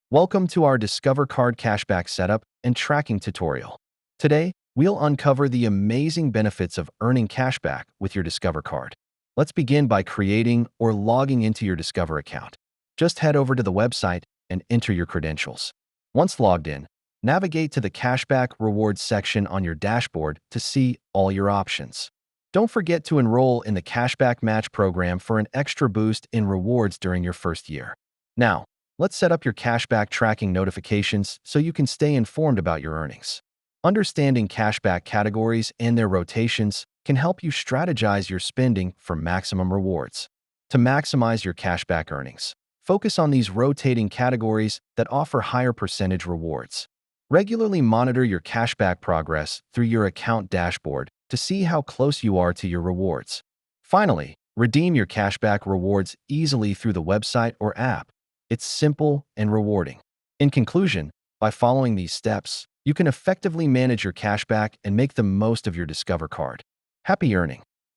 Welcome to our Discover Card Cashback setup and tracking tutorial. Today, we'll uncover the amazing benefits of earning cashback with your Discover card. Let's begin by creating or logging into your Discover account. Just head over to the website and enter your credentials. Once logged in, navigate to the Cashback Rewards section on your dashboard to see all your options. Don't forget to enroll in the Cashback Match program for an extra boost in rewards during your first year. Now, let's set up your cashback tracking notifications so you can stay informed about your earnings. Understanding cashback categories and their rotations can help you strategize your spending for maximum rewards. To maximize your cashback earnings, focus on these rotating categories that offer higher percentage rewards. Regularly monitor your cashback progress through your account dashboard to see how close you are to your rewards. Finally, redeem your cashback rewards easily through the website or app. It's simple and rewarding. In conclusion, by following these steps, you can effectively manage your cashback and make the most of your Discover card. Happy earning!